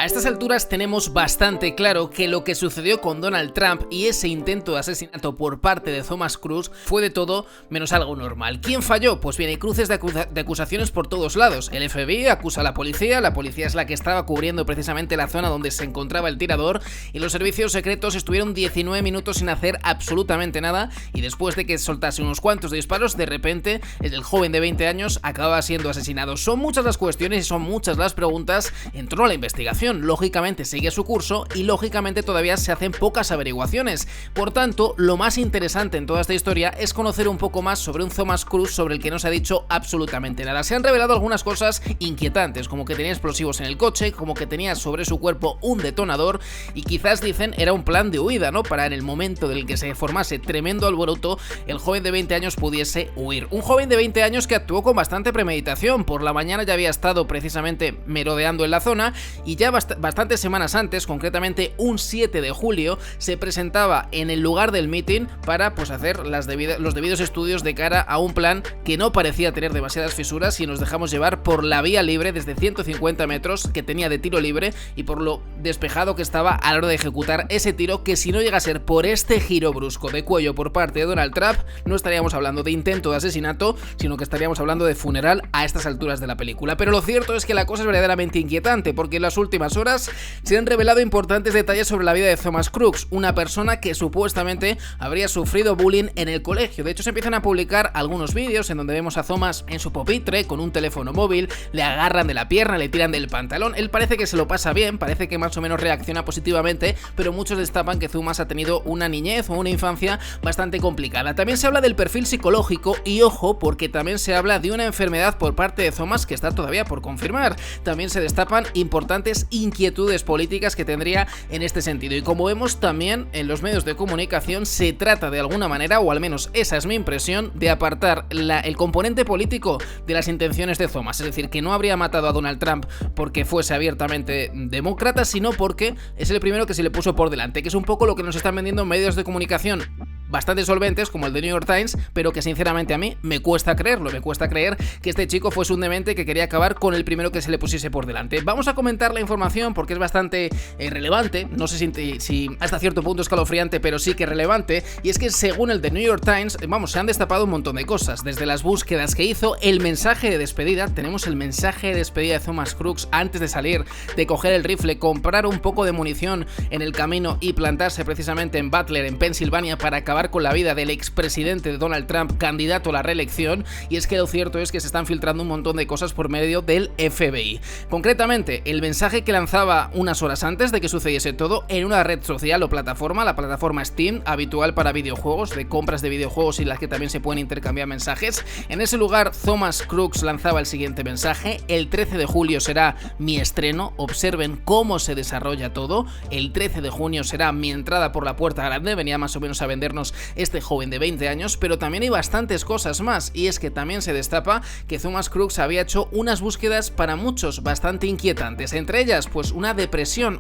A estas alturas tenemos bastante claro que lo que sucedió con Donald Trump y ese intento de asesinato por parte de Thomas Crooks fue de todo menos algo normal. ¿Quién falló? Pues bien, hay cruces de acusaciones por todos lados. El FBI acusa a la policía es la que estaba cubriendo precisamente la zona donde se encontraba el tirador, y los servicios secretos estuvieron 19 minutos sin hacer absolutamente nada, y después de que soltase unos cuantos disparos, de repente el joven de 20 años acaba siendo asesinado. Son muchas las cuestiones y son muchas las preguntas en torno a la investigación. Lógicamente sigue su curso y lógicamente todavía se hacen pocas averiguaciones. Por tanto, lo más interesante en toda esta historia es conocer un poco más sobre un Thomas Crooks sobre el que no se ha dicho absolutamente nada. Se han revelado algunas cosas inquietantes, como que tenía explosivos en el coche, como que tenía sobre su cuerpo un detonador, y quizás dicen era un plan de huida, ¿no? Para en el momento en el que se formase tremendo alboroto, el joven de 20 años pudiese huir. Un joven de 20 años que actuó con bastante premeditación. Por la mañana ya había estado precisamente merodeando en la zona, y ya bastantes semanas antes, concretamente un 7 de julio, se presentaba en el lugar del meeting para hacer los debidos estudios de cara a un plan que no parecía tener demasiadas fisuras si nos dejamos llevar por la vía libre desde 150 metros que tenía de tiro libre y por lo despejado que estaba a la hora de ejecutar ese tiro, que si no llega a ser por este giro brusco de cuello por parte de Donald Trump, no estaríamos hablando de intento de asesinato, sino que estaríamos hablando de funeral a estas alturas de la película. Pero lo cierto es que la cosa es verdaderamente inquietante, porque en las últimas horas se han revelado importantes detalles sobre la vida de Thomas Crooks, una persona que supuestamente habría sufrido bullying en el colegio. De hecho, se empiezan a publicar algunos vídeos en donde vemos a Thomas en su pupitre con un teléfono móvil, le agarran de la pierna, le tiran del pantalón. Él parece que se lo pasa bien, parece que más o menos reacciona positivamente, pero muchos destapan que Thomas ha tenido una niñez o una infancia bastante complicada. También se habla del perfil psicológico y ojo, porque también se habla de una enfermedad por parte de Thomas que está todavía por confirmar. También se destapan importantes inquietudes políticas que tendría en este sentido, y como vemos también en los medios de comunicación se trata de alguna manera, o al menos esa es mi impresión, de apartar el componente político de las intenciones de Thomas, es decir, que no habría matado a Donald Trump porque fuese abiertamente demócrata, sino porque es el primero que se le puso por delante, que es un poco lo que nos están vendiendo medios de comunicación bastante solventes como el de New York Times, pero que sinceramente a mí me cuesta creerlo, me cuesta creer que este chico fuese un demente que quería acabar con el primero que se le pusiese por delante. Vamos a comentar la información porque es bastante relevante, no sé si hasta cierto punto escalofriante, pero sí que relevante, y es que según el de New York Times, se han destapado un montón de cosas, desde las búsquedas que hizo, el mensaje de despedida, tenemos el mensaje de despedida de Thomas Crooks antes de salir, de coger el rifle, comprar un poco de munición en el camino y plantarse precisamente en Butler, en Pensilvania, para acabar con la vida del expresidente de Donald Trump, candidato a la reelección. Y es que lo cierto es que se están filtrando un montón de cosas por medio del FBI. Concretamente, el mensaje que lanzaba unas horas antes de que sucediese todo en una red social o plataforma, la plataforma Steam, habitual para videojuegos, de compras de videojuegos y las que también se pueden intercambiar mensajes. En ese lugar, Thomas Crooks lanzaba el siguiente mensaje: el 13 de julio será mi estreno, observen cómo se desarrolla todo, el 13 de junio será mi entrada por la puerta grande, venía más o menos a vendernos este joven de 20 años, pero también hay bastantes cosas más, y es que también se destapa que Thomas Crooks había hecho unas búsquedas para muchos bastante inquietantes, entre ellas pues una depresión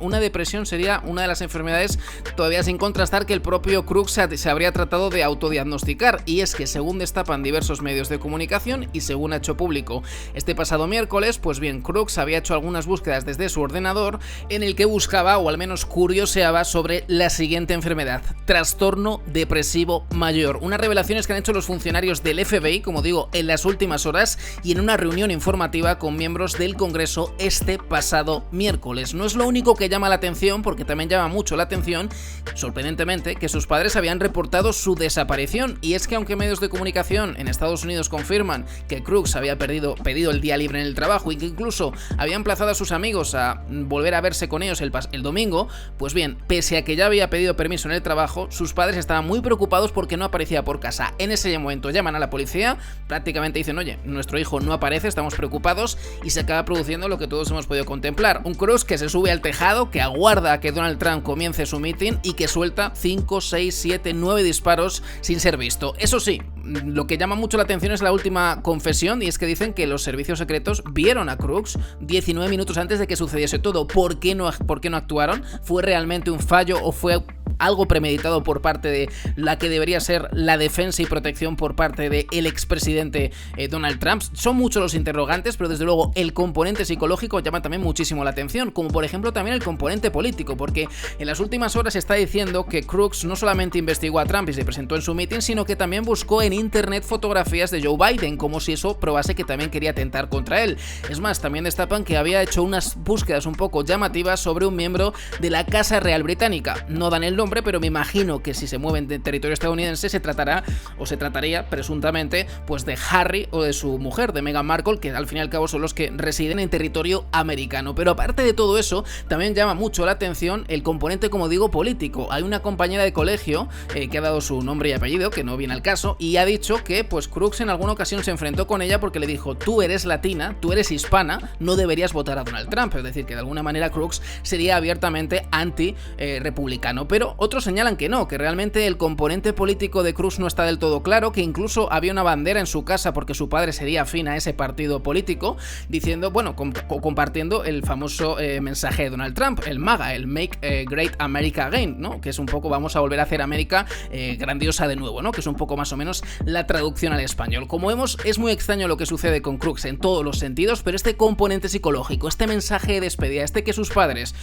sería una de las enfermedades todavía sin contrastar que el propio Crooks se habría tratado de autodiagnosticar, y es que según destapan diversos medios de comunicación y según ha hecho público este pasado miércoles, pues bien, Crooks había hecho algunas búsquedas desde su ordenador en el que buscaba o al menos curioseaba sobre la siguiente enfermedad: trastorno depresivo mayor. Unas revelaciones que han hecho los funcionarios del FBI, como digo, en las últimas horas y en una reunión informativa con miembros del Congreso este pasado miércoles. No es lo único que llama la atención, porque también llama mucho la atención, sorprendentemente, que sus padres habían reportado su desaparición, y es que aunque medios de comunicación en Estados Unidos confirman que Crooks había pedido el día libre en el trabajo y que incluso había emplazado a sus amigos a volver a verse con ellos el domingo, pues bien, pese a que ya había pedido permiso en el trabajo, sus padres estaban muy preocupados porque no aparecía por casa. En ese momento llaman a la policía, prácticamente dicen: oye, nuestro hijo no aparece, estamos preocupados, y se acaba produciendo lo que todos hemos podido contemplar: un Crooks que se sube al tejado, que aguarda a que Donald Trump comience su meeting y que suelta 5, 6, 7, 9 disparos sin ser visto. Eso sí, lo que llama mucho la atención es la última confesión, y es que dicen que los servicios secretos vieron a Crooks 19 minutos antes de que sucediese todo. ¿Por qué no actuaron? ¿Fue realmente un fallo o fue algo premeditado por parte de la que debería ser la defensa y protección por parte del expresidente Donald Trump? Son muchos los interrogantes, pero desde luego el componente psicológico llama también muchísimo la atención, como por ejemplo también el componente político, porque en las últimas horas se está diciendo que Crooks no solamente investigó a Trump y se presentó en su meeting, sino que también buscó en internet fotografías de Joe Biden, como si eso probase que también quería atentar contra él. Es más, también destapan que había hecho unas búsquedas un poco llamativas sobre un miembro de la Casa Real Británica. No dan el nombre, pero me imagino que si se mueven de territorio estadounidense se trataría presuntamente pues de Harry o de su mujer, de Meghan Markle, que al fin y al cabo son los que residen en territorio americano. Pero aparte de todo eso, también llama mucho la atención el componente, como digo, político. Hay una compañera de colegio que ha dado su nombre y apellido, que no viene al caso, y ha dicho que pues Crooks en alguna ocasión se enfrentó con ella porque le dijo: tú eres latina, tú eres hispana, no deberías votar a Donald Trump. Es decir, que de alguna manera Crooks sería abiertamente anti-republicano. Pero otros señalan que no, que realmente el componente político de Crooks no está del todo claro, que incluso había una bandera en su casa porque su padre sería afín a ese partido político, diciendo, bueno, compartiendo el famoso mensaje de Donald Trump, el MAGA, el Make Great America Again, ¿no? Que es un poco vamos a volver a hacer América grandiosa de nuevo, ¿no? Que es un poco más o menos la traducción al español. Como vemos, es muy extraño lo que sucede con Crooks en todos los sentidos, pero este componente psicológico, este mensaje de despedida, que sus padres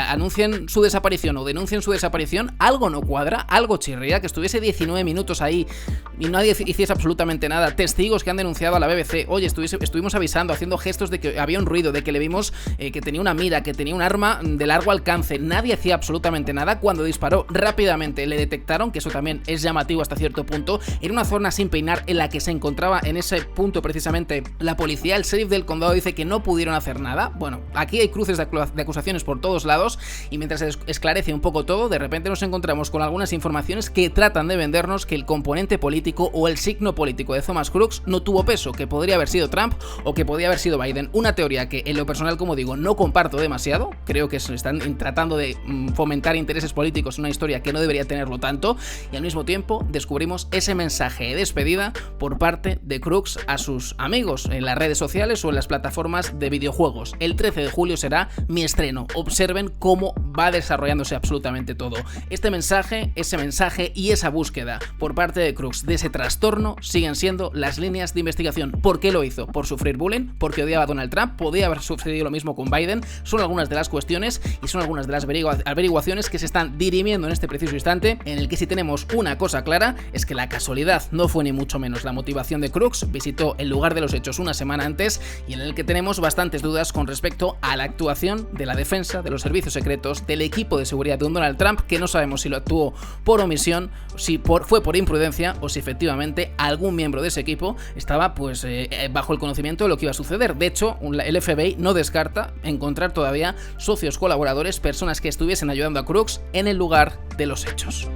anuncien su desaparición o denuncien su desaparición, algo no cuadra, algo chirría, que estuviese 19 minutos ahí y nadie hiciese absolutamente nada. Testigos que han denunciado a la BBC: oye, estuvimos avisando, haciendo gestos de que había un ruido, de que le vimos que tenía una mira, que tenía un arma de largo alcance. Nadie hacía absolutamente nada. Cuando disparó rápidamente le detectaron, que eso también es llamativo hasta cierto punto. Era una zona sin peinar en la que se encontraba en ese punto precisamente la policía. El sheriff del condado dice que no pudieron hacer nada. Bueno, aquí hay cruces de acusaciones por todos lados, y mientras se esclarece un poco todo, de repente nos encontramos con algunas informaciones que tratan de vendernos que el componente político o el signo político de Thomas Crooks no tuvo peso, que podría haber sido Trump o que podría haber sido Biden. Una teoría que en lo personal, como digo, no comparto demasiado. Creo que se están tratando de fomentar intereses políticos en una historia que no debería tenerlo tanto, y al mismo tiempo descubrimos ese mensaje de despedida por parte de Crooks a sus amigos en las redes sociales o en las plataformas de videojuegos. El 13 de julio será mi estreno. Observen cómo va desarrollándose absolutamente todo. Este mensaje, ese mensaje y esa búsqueda por parte de Crooks de ese trastorno siguen siendo las líneas de investigación. ¿Por qué lo hizo? ¿Por sufrir bullying? ¿Porque odiaba a Donald Trump? ¿Podría haber sucedido lo mismo con Biden? Son algunas de las cuestiones y son algunas de las averiguaciones que se están dirimiendo en este preciso instante, en el que si tenemos una cosa clara es que la casualidad no fue ni mucho menos la motivación de Crooks. Visitó el lugar de los hechos una semana antes, y en el que tenemos bastantes dudas con respecto a la actuación de la defensa, de los servicios secretos, del equipo de seguridad de un Donald Trump, que no sabemos si lo actuó por omisión, si fue por imprudencia o si efectivamente algún miembro de ese equipo estaba pues bajo el conocimiento de lo que iba a suceder. De hecho, el FBI no descarta encontrar todavía socios colaboradores, personas que estuviesen ayudando a Crooks en el lugar de los hechos.